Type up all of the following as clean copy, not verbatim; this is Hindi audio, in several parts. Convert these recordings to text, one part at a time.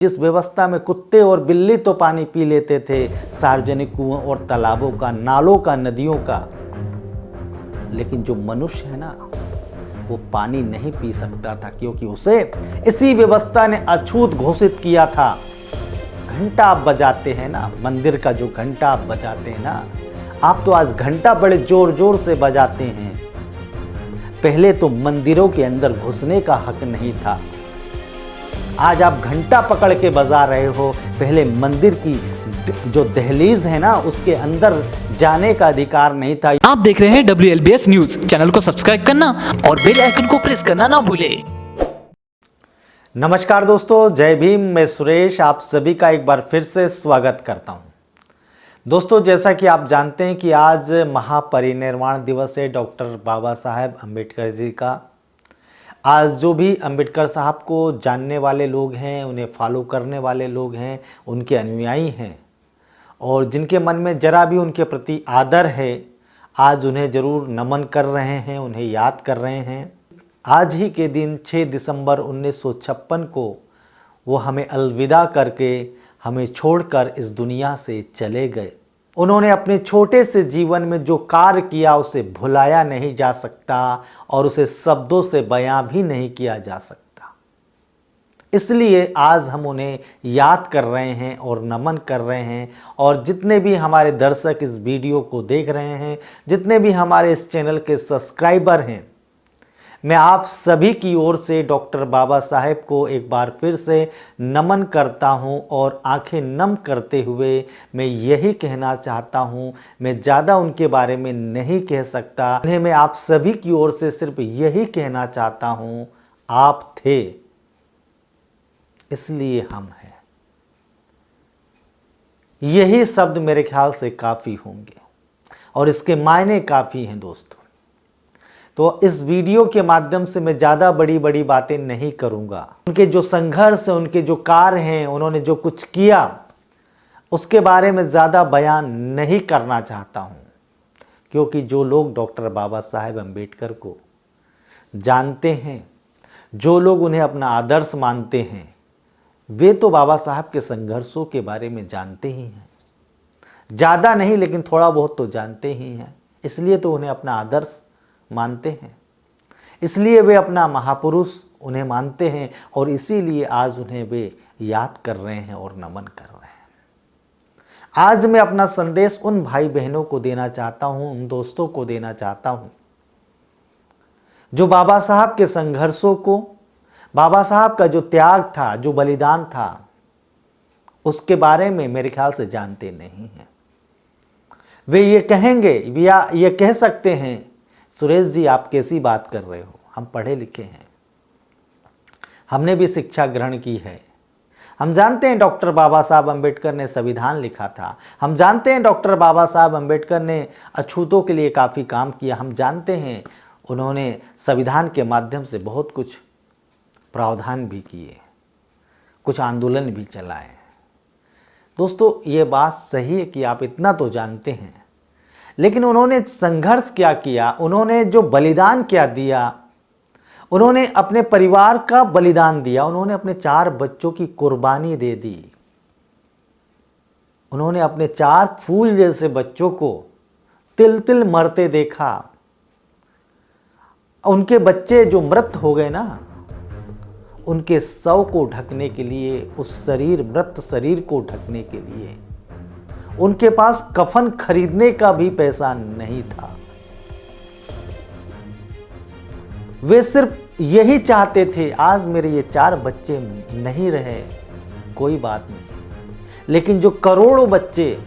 जिस व्यवस्था में कुत्ते और बिल्ली तो पानी पी लेते थे, सार्वजनिक कुओं और तालाबों का, नालों का, नदियों का, लेकिन जो मनुष्य है ना, वो पानी नहीं पी सकता था, क्योंकि उसे इसी व्यवस्था ने अछूत घोषित किया था। घंटा आप बजाते हैं ना, मंदिर का जो घंटा आप बजाते हैं ना, आप तो आज घंटा बड़े जोर जोर से बजाते हैं। पहले तो मंदिरों के अंदर घुसने का हक नहीं था, आज आप घंटा पकड़ के बजा रहे हो। पहले मंदिर की जो दहलीज है ना, उसके अंदर जाने का अधिकार नहीं था। आप देख रहे हैं WLBS न्यूज। चैनल को सब्सक्राइब करना और बेल आइकन को प्रेस करना ना भूलें। नमस्कार दोस्तों, जय भीम। मैं सुरेश आप सभी का एक बार फिर से स्वागत करता हूं। दोस्तों, जैसा कि आप जानते हैं कि आज महापरिनिर्वाण दिवस है डॉक्टर बाबा साहेब अम्बेडकर जी का। आज जो भी अम्बेडकर साहब को जानने वाले लोग हैं, उन्हें फॉलो करने वाले लोग हैं, उनके अनुयायी हैं और जिनके मन में जरा भी उनके प्रति आदर है, आज उन्हें ज़रूर नमन कर रहे हैं, उन्हें याद कर रहे हैं। आज ही के दिन 6 दिसंबर 1956 को वो हमें अलविदा करके, हमें छोड़कर इस दुनिया से चले गए। उन्होंने अपने छोटे से जीवन में जो कार्य किया उसे भुलाया नहीं जा सकता और उसे शब्दों से बयां भी नहीं किया जा सकता। इसलिए आज हम उन्हें याद कर रहे हैं और नमन कर रहे हैं। और जितने भी हमारे दर्शक इस वीडियो को देख रहे हैं, जितने भी हमारे इस चैनल के सब्सक्राइबर हैं, मैं आप सभी की ओर से डॉक्टर बाबा साहेब को एक बार फिर से नमन करता हूं और आंखें नम करते हुए मैं यही कहना चाहता हूं, मैं ज़्यादा उनके बारे में नहीं कह सकता। उन्हें मैं आप सभी की ओर से सिर्फ यही कहना चाहता हूं, आप थे इसलिए हम हैं। यही शब्द मेरे ख्याल से काफ़ी होंगे और इसके मायने काफ़ी हैं दोस्तों। तो इस वीडियो के माध्यम से मैं ज़्यादा बड़ी बड़ी बातें नहीं करूँगा। उनके जो संघर्ष है, उनके जो कार्य हैं, उन्होंने जो कुछ किया, उसके बारे में ज़्यादा बयान नहीं करना चाहता हूँ, क्योंकि जो लोग डॉक्टर बाबा साहेब अम्बेडकर को जानते हैं, जो लोग उन्हें अपना आदर्श मानते हैं, वे तो बाबा साहब के संघर्षों के बारे में जानते ही हैं। ज़्यादा नहीं, लेकिन थोड़ा बहुत तो जानते ही हैं। इसलिए तो उन्हें अपना आदर्श मानते हैं, इसलिए वे अपना महापुरुष उन्हें मानते हैं और इसीलिए आज उन्हें वे याद कर रहे हैं और नमन कर रहे हैं। आज मैं अपना संदेश उन भाई बहनों को देना चाहता हूं, उन दोस्तों को देना चाहता हूं जो बाबा साहब के संघर्षों को, बाबा साहब का जो त्याग था, जो बलिदान था, उसके बारे में मेरे ख्याल से जानते नहीं हैं। वे ये कहेंगे या ये कह सकते हैं, सुरेश जी आप कैसी बात कर रहे हो, हम पढ़े लिखे हैं, हमने भी शिक्षा ग्रहण की है, हम जानते हैं डॉक्टर बाबा साहब अम्बेडकर ने संविधान लिखा था, हम जानते हैं डॉक्टर बाबा साहब अम्बेडकर ने अछूतों के लिए काफ़ी काम किया, हम जानते हैं उन्होंने संविधान के माध्यम से बहुत कुछ प्रावधान भी किए, कुछ आंदोलन भी चलाए। दोस्तों, ये बात सही है कि आप इतना तो जानते हैं, लेकिन उन्होंने संघर्ष क्या किया, उन्होंने जो बलिदान क्या दिया, उन्होंने अपने परिवार का बलिदान दिया, उन्होंने अपने 4 बच्चों की कुर्बानी दे दी, उन्होंने अपने 4 फूल जैसे बच्चों को तिल तिल मरते देखा। उनके बच्चे जो मृत हो गए ना, उनके शव को ढकने के लिए, उस मृत शरीर को ढकने के लिए उनके पास कफन खरीदने का भी पैसा नहीं था। वे सिर्फ यही चाहते थे, आज मेरे ये 4 बच्चे नहीं रहे, कोई बात नहीं, लेकिन जो करोड़ों बच्चे,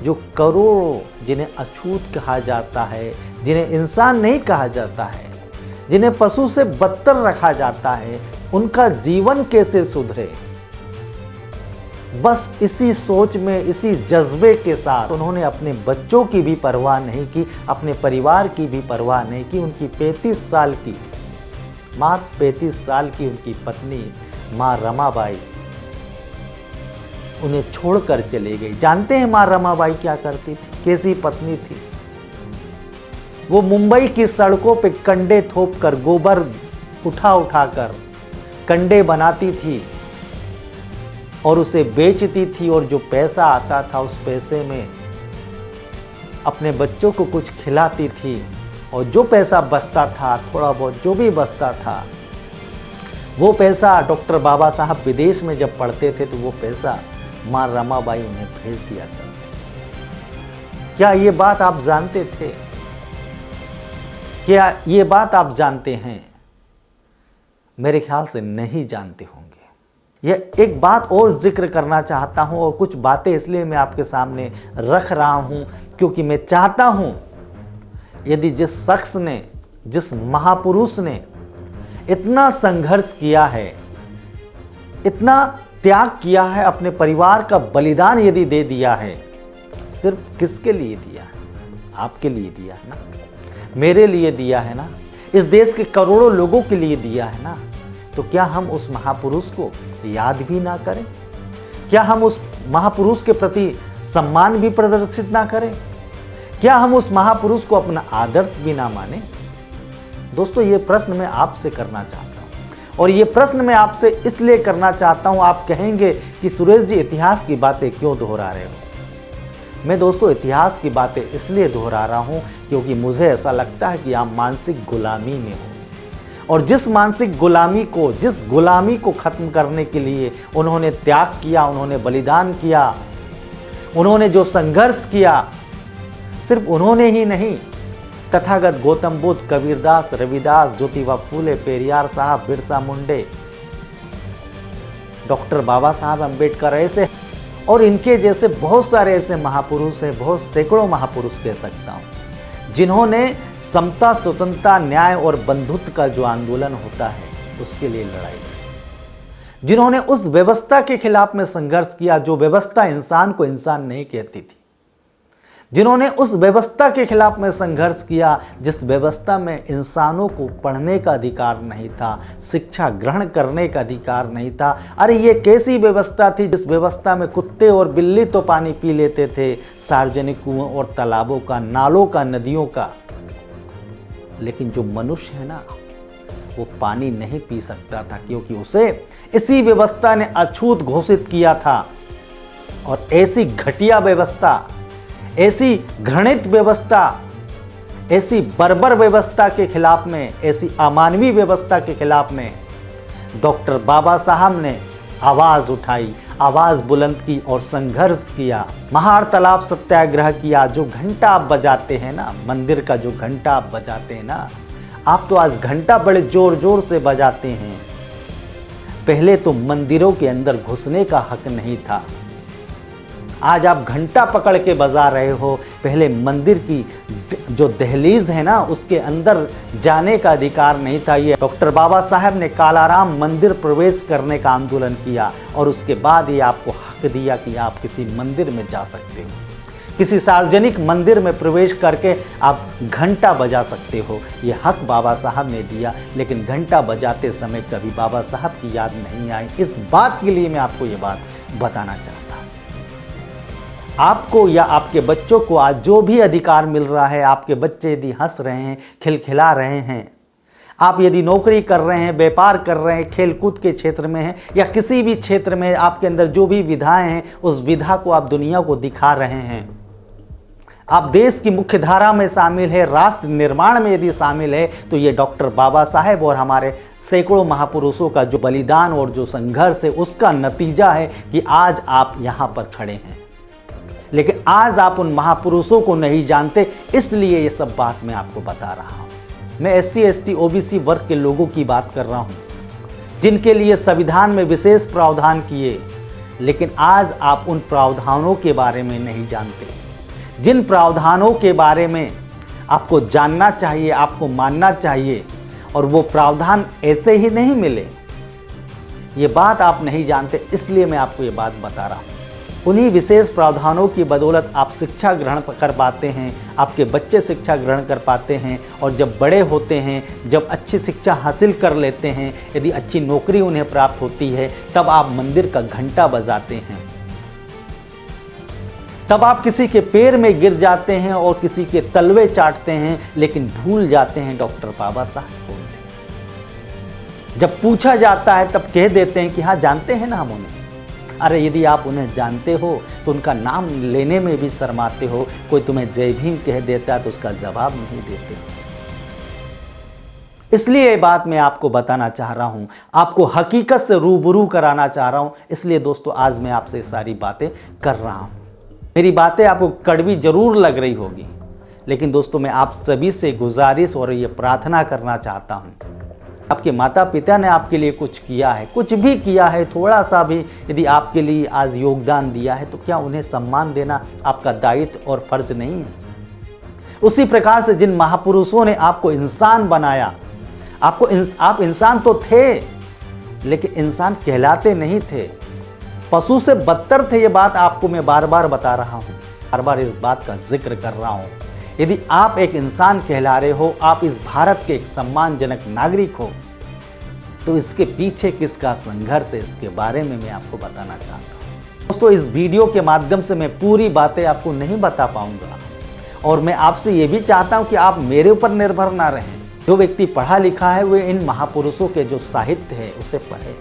जो करोड़ों जिन्हें अछूत कहा जाता है, जिन्हें इंसान नहीं कहा जाता है, जिन्हें पशु से बदतर रखा जाता है, उनका जीवन कैसे सुधरे, बस इसी सोच में, इसी जज्बे के साथ उन्होंने अपने बच्चों की भी परवाह नहीं की, अपने परिवार की भी परवाह नहीं की। उनकी 35 साल की, मात्र 35 साल की उनकी पत्नी माँ रमाबाई उन्हें छोड़कर चले गई। जानते हैं माँ रमाबाई क्या करती थी, कैसी पत्नी थी? वो मुंबई की सड़कों पे कंडे थोप कर, गोबर उठा कर कंडे बनाती थी और उसे बेचती थी और जो पैसा आता था उस पैसे में अपने बच्चों को कुछ खिलाती थी और जो पैसा बचता था, थोड़ा बहुत जो भी बचता था, वो पैसा डॉक्टर बाबा साहब विदेश में जब पढ़ते थे तो वो पैसा माँ रमाबाई उन्हें भेज दिया था। क्या ये बात आप जानते थे? क्या ये बात आप जानते हैं? मेरे ख्याल से नहीं जानते होंगे। यह एक बात और जिक्र करना चाहता हूं और कुछ बातें इसलिए मैं आपके सामने रख रहा हूं क्योंकि मैं चाहता हूं यदि जिस शख्स ने, जिस महापुरुष ने इतना संघर्ष किया है, इतना त्याग किया है, अपने परिवार का बलिदान यदि दे दिया है, सिर्फ किसके लिए दिया है? आपके लिए दिया है ना, मेरे लिए दिया है ना, इस देश के करोड़ों लोगों के लिए दिया है ना, तो क्या हम उस महापुरुष को याद भी ना करें? क्या हम उस महापुरुष के प्रति सम्मान भी प्रदर्शित ना करें? क्या हम उस महापुरुष को अपना आदर्श भी ना माने? दोस्तों, ये प्रश्न मैं आपसे करना चाहता हूं और ये प्रश्न मैं आपसे इसलिए करना चाहता हूं, आप कहेंगे कि सुरेश जी इतिहास की बातें क्यों दोहरा रहे हो? मैं दोस्तों इतिहास की बातें इसलिए दोहरा रहा हूं क्योंकि मुझे ऐसा लगता है कि आप मानसिक गुलामी में हो और जिस मानसिक गुलामी को, जिस गुलामी को खत्म करने के लिए उन्होंने त्याग किया, उन्होंने बलिदान किया, उन्होंने जो संघर्ष किया, सिर्फ उन्होंने ही नहीं, तथागत गौतम बुद्ध, कबीरदास, रविदास, ज्योतिबा फूले, पेरियार साहब, बिरसा मुंडे, डॉक्टर बाबा साहब अम्बेडकर, ऐसे और इनके जैसे बहुत सारे ऐसे महापुरुष हैं, बहुत सैकड़ों महापुरुष कह सकता हूँ, जिन्होंने समता, स्वतंत्रता, न्याय और बंधुत्व का जो आंदोलन होता है उसके लिए लड़ाई लड़ी, जिन्होंने उस व्यवस्था के खिलाफ में संघर्ष किया जो व्यवस्था इंसान को इंसान नहीं कहती थी, जिन्होंने उस व्यवस्था के खिलाफ में संघर्ष किया जिस व्यवस्था में इंसानों को पढ़ने का अधिकार नहीं था, शिक्षा ग्रहण करने का अधिकार नहीं था। अरे ये कैसी व्यवस्था थी जिस व्यवस्था में कुत्ते और बिल्ली तो पानी पी लेते थे, सार्वजनिक कुओं और तालाबों का, नालों का, नदियों का, लेकिन जो मनुष्य है ना वो पानी नहीं पी सकता था क्योंकि उसे इसी व्यवस्था ने अछूत घोषित किया था। और ऐसी घटिया व्यवस्था, ऐसी घृणित व्यवस्था, ऐसी बर्बर व्यवस्था के खिलाफ में, ऐसी अमानवीय व्यवस्था के खिलाफ में डॉक्टर बाबा साहब ने आवाज उठाई, आवाज बुलंद की और संघर्ष किया, महाड़ताल सत्याग्रह किया। जो घंटा आप बजाते हैं ना, मंदिर का जो घंटा आप बजाते हैं ना, आप तो आज घंटा बड़े जोर जोर से बजाते हैं, पहले तो मंदिरों के अंदर घुसने का हक नहीं था, आज आप घंटा पकड़ के बजा रहे हो, पहले मंदिर की जो दहलीज है ना उसके अंदर जाने का अधिकार नहीं था। ये डॉक्टर बाबा साहब ने कालाराम मंदिर प्रवेश करने का आंदोलन किया और उसके बाद ये आपको हक दिया कि आप किसी मंदिर में जा सकते हो, किसी सार्वजनिक मंदिर में प्रवेश करके आप घंटा बजा सकते हो। ये हक बाबा साहब ने दिया, लेकिन घंटा बजाते समय कभी बाबा साहब की याद नहीं आई। इस बात के लिए मैं आपको ये बात बताना चाहता हूँ। आपको या आपके बच्चों को आज जो भी अधिकार मिल रहा है, आपके बच्चे यदि हंस रहे हैं, खिलखिला रहे हैं, आप यदि नौकरी कर रहे हैं, व्यापार कर रहे हैं, खेल कूद के क्षेत्र में हैं या किसी भी क्षेत्र में आपके अंदर जो भी विधाएं हैं, उस विधा को आप दुनिया को दिखा रहे हैं, आप देश की मुख्य धारा में शामिल है, राष्ट्र निर्माण में यदि शामिल है, तो ये डॉक्टर बाबा साहेब और हमारे सैकड़ों महापुरुषों का जो बलिदान और जो संघर्ष है उसका नतीजा है कि आज आप यहाँ पर खड़े हैं। लेकिन आज आप उन महापुरुषों को नहीं जानते, इसलिए ये सब बात मैं आपको बता रहा हूँ। मैं SC ST OBC वर्ग के लोगों की बात कर रहा हूँ जिनके लिए संविधान में विशेष प्रावधान किए, लेकिन आज आप उन प्रावधानों के बारे में नहीं जानते, जिन प्रावधानों के बारे में आपको जानना चाहिए, आपको मानना चाहिए, और वो प्रावधान ऐसे ही नहीं मिले। ये बात आप नहीं जानते, इसलिए मैं आपको ये बात बता रहा हूँ। उन्हीं विशेष प्रावधानों की बदौलत आप शिक्षा ग्रहण कर पाते हैं, आपके बच्चे शिक्षा ग्रहण कर पाते हैं, और जब बड़े होते हैं, जब अच्छी शिक्षा हासिल कर लेते हैं, यदि अच्छी नौकरी उन्हें प्राप्त होती है, तब आप मंदिर का घंटा बजाते हैं, तब आप किसी के पैर में गिर जाते हैं और किसी के तलवे चाटते हैं, लेकिन भूल जाते हैं डॉक्टर बाबा साहब को। जब पूछा जाता है तब कह देते हैं कि हाँ जानते हैं ना हम उन्हें, अरे यदि आप उन्हें जानते हो तो उनका नाम लेने में भी शर्माते हो। कोई तुम्हें जय भीम कह देता है तो उसका जवाब नहीं देते। इसलिए ये बात मैं आपको बताना चाह रहा हूं, आपको हकीकत से रूबरू कराना चाह रहा हूं। इसलिए दोस्तों आज मैं आपसे सारी बातें कर रहा हूं। मेरी बातें आपको कड़वी जरूर लग रही होगी, लेकिन दोस्तों मैं आप सभी से गुजारिश और ये प्रार्थना करना चाहता हूं, आपके माता पिता ने आपके लिए कुछ किया है, कुछ भी किया है, थोड़ा सा भी यदि आपके लिए आज योगदान दिया है, तो क्या उन्हें सम्मान देना आपका दायित्व और फर्ज नहीं है? उसी प्रकार से जिन महापुरुषों ने आपको इंसान बनाया, आप इंसान तो थे, लेकिन इंसान कहलाते नहीं थे, पशु से बदतर थे। ये बात आपको मैं बार बार बता रहा हूँ, बार बार इस बात का जिक्र कर रहा हूँ। यदि आप एक इंसान कहला रहे हो, आप इस भारत के एक सम्मानजनक नागरिक हो, तो इसके पीछे किसका संघर्ष है, इसके बारे में मैं आपको बताना चाहता हूँ। दोस्तों इस वीडियो के माध्यम से मैं पूरी बातें आपको नहीं बता पाऊंगा, और मैं आपसे ये भी चाहता हूँ कि आप मेरे ऊपर निर्भर ना रहें। जो व्यक्ति पढ़ा लिखा है वे इन महापुरुषों के जो साहित्य है उसे पढ़े।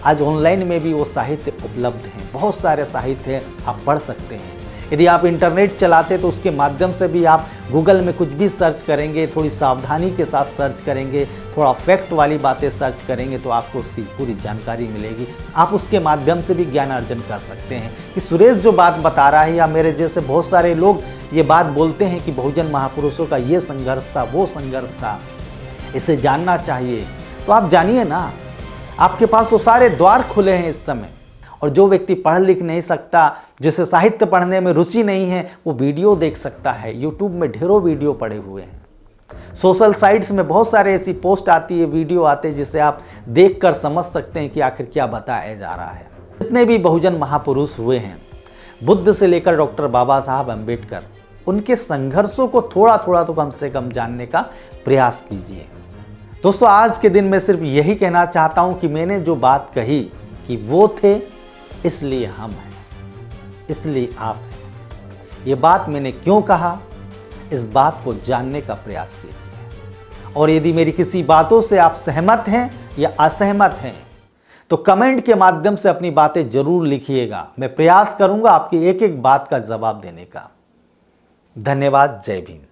आज ऑनलाइन में भी वो साहित्य उपलब्ध हैं, बहुत सारे साहित्य हैं, आप पढ़ सकते हैं। यदि आप इंटरनेट चलाते तो उसके माध्यम से भी आप गूगल में कुछ भी सर्च करेंगे, थोड़ी सावधानी के साथ सर्च करेंगे, थोड़ा फैक्ट वाली बातें सर्च करेंगे, तो आपको उसकी पूरी जानकारी मिलेगी। आप उसके माध्यम से भी ज्ञान अर्जन कर सकते हैं कि सुरेश जो बात बता रहा है, या मेरे जैसे बहुत सारे लोग ये बात बोलते हैं कि बहुजन महापुरुषों का ये संघर्ष था, वो संघर्ष था, इसे जानना चाहिए, तो आप जानिए ना। आपके पास तो सारे द्वार खुले हैं इस समय। और जो व्यक्ति पढ़ लिख नहीं सकता, जिसे साहित्य पढ़ने में रुचि नहीं है, वो वीडियो देख सकता है। यूट्यूब में ढेरों वीडियो पड़े हुए हैं, सोशल साइट्स में बहुत सारे ऐसी पोस्ट आती है, वीडियो आते हैं, जिसे आप देखकर समझ सकते हैं कि आखिर क्या बताया जा रहा है। जितने भी बहुजन महापुरुष हुए हैं, बुद्ध से लेकर डॉक्टर बाबा साहब अम्बेडकर, उनके संघर्षों को थोड़ा थोड़ा तो कम से कम जानने का प्रयास कीजिए। दोस्तों आज के दिन मैं सिर्फ यही कहना चाहता हूं कि मैंने जो बात कही कि वो थे, इसलिए हम हैं, इसलिए आप हैं। ये बात मैंने क्यों कहा, इस बात को जानने का प्रयास कीजिए। और यदि मेरी किसी बातों से आप सहमत हैं या असहमत हैं, तो कमेंट के माध्यम से अपनी बातें जरूर लिखिएगा। मैं प्रयास करूंगा आपकी एक एक बात का जवाब देने का। धन्यवाद। जय भीम।